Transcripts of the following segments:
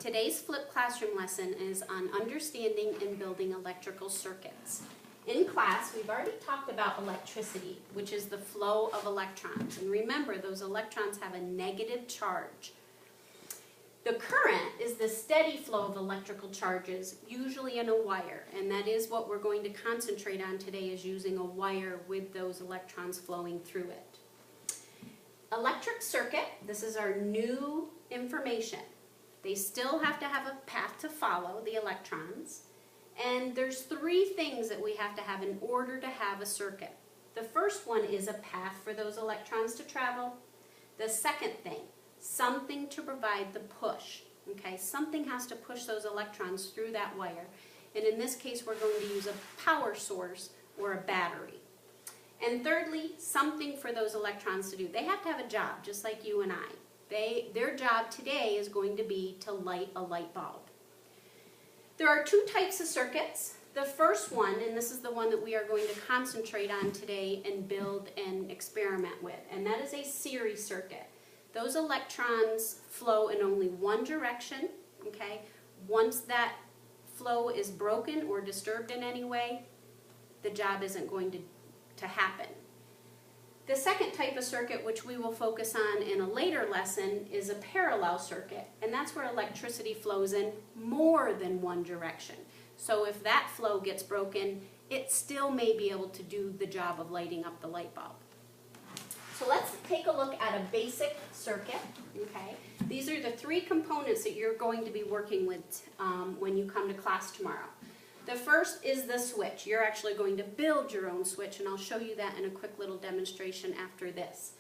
Today's flipped classroom lesson is on understanding and building electrical circuits. In class, we've already talked about electricity, which is the flow of electrons. And remember, those electrons have a negative charge. The current is the steady flow of electrical charges, usually in a wire. And that is what we're going to concentrate on today, is using a wire with those electrons flowing through it. Electric circuit, this is our new information. They still have to have a path to follow, the electrons. And there's three things that we have to have in order to have a circuit. The first one is a path for those electrons to travel. The second thing, something to provide the push. Okay, something has to push those electrons through that wire. And in this case, we're going to use a power source or a battery. And thirdly, something for those electrons to do. They have to have a job, just like you and I. Their job today is going to be to light a light bulb. There are two types of circuits. The first one, and this is the one that we are going to concentrate on today and build and experiment with, and that is a series circuit. Those electrons flow in only one direction, okay? Once that flow is broken or disturbed in any way, the job isn't going to happen. The second type of circuit, which we will focus on in a later lesson, is a parallel circuit, and that's where electricity flows in more than one direction. So if that flow gets broken, it still may be able to do the job of lighting up the light bulb. So let's take a look at a basic circuit, okay? These are the three components that you're going to be working with when you come to class tomorrow. The first is the switch. You're actually going to build your own switch, and I'll show you that in a quick little demonstration after this.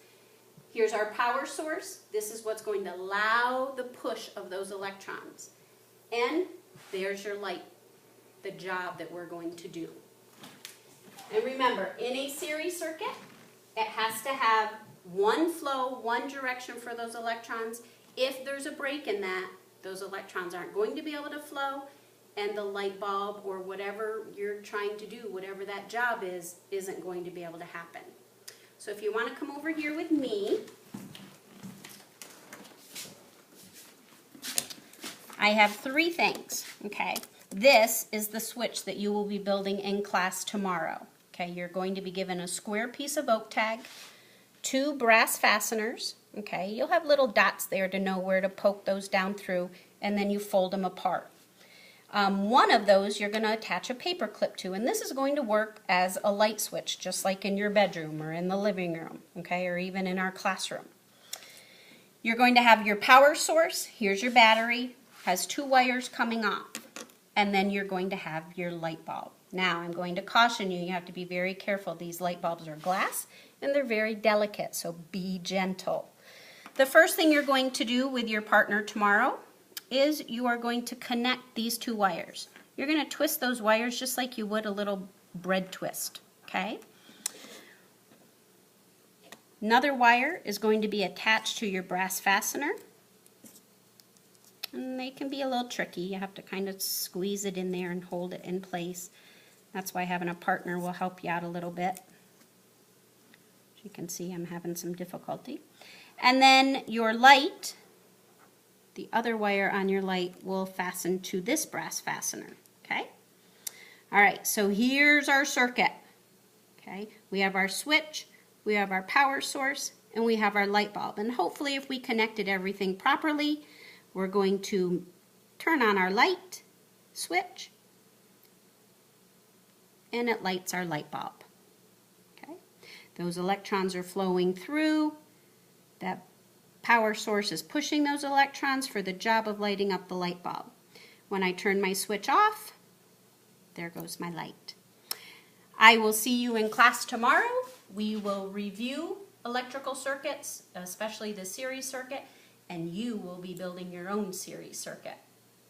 Here's our power source. This is what's going to allow the push of those electrons. And there's your light, the job that we're going to do. And remember, in a series circuit, it has to have one flow, one direction for those electrons. If there's a break in that, those electrons aren't going to be able to flow, and the light bulb or whatever you're trying to do, whatever that job is, isn't going to be able to happen. So if you want to come over here with me, I have three things, okay? This is the switch that you will be building in class tomorrow. Okay, you're going to be given a square piece of oak tag, two brass fasteners, okay? You'll have little dots there to know where to poke those down through, and then you fold them apart. One of those you're going to attach a paper clip to, and this is going to work as a light switch, just like in your bedroom or in the living room, okay, or even in our classroom. You're going to have your power source. Here's your battery, has two wires coming off, and then you're going to have your light bulb. Now, I'm going to caution you, you have to be very careful. These light bulbs are glass, and they're very delicate, so be gentle. The first thing you're going to do with your partner tomorrow is you are going to connect these two wires. You're going to twist those wires just like you would a little bread twist, okay? Another wire is going to be attached to your brass fastener. And they can be a little tricky. You have to kind of squeeze it in there and hold it in place. That's why having a partner will help you out a little bit. As you can see, I'm having some difficulty. And then your light, the other wire on your light will fasten to this brass fastener, okay? All right, so here's our circuit, okay? We have our switch, we have our power source, and we have our light bulb. And hopefully if we connected everything properly, we're going to turn on our light switch, and it lights our light bulb, okay? Those electrons are flowing through. That power source is pushing those electrons for the job of lighting up the light bulb. When I turn my switch off, there goes my light. I will see you in class tomorrow. We will review electrical circuits, especially the series circuit, and you will be building your own series circuit.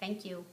Thank you.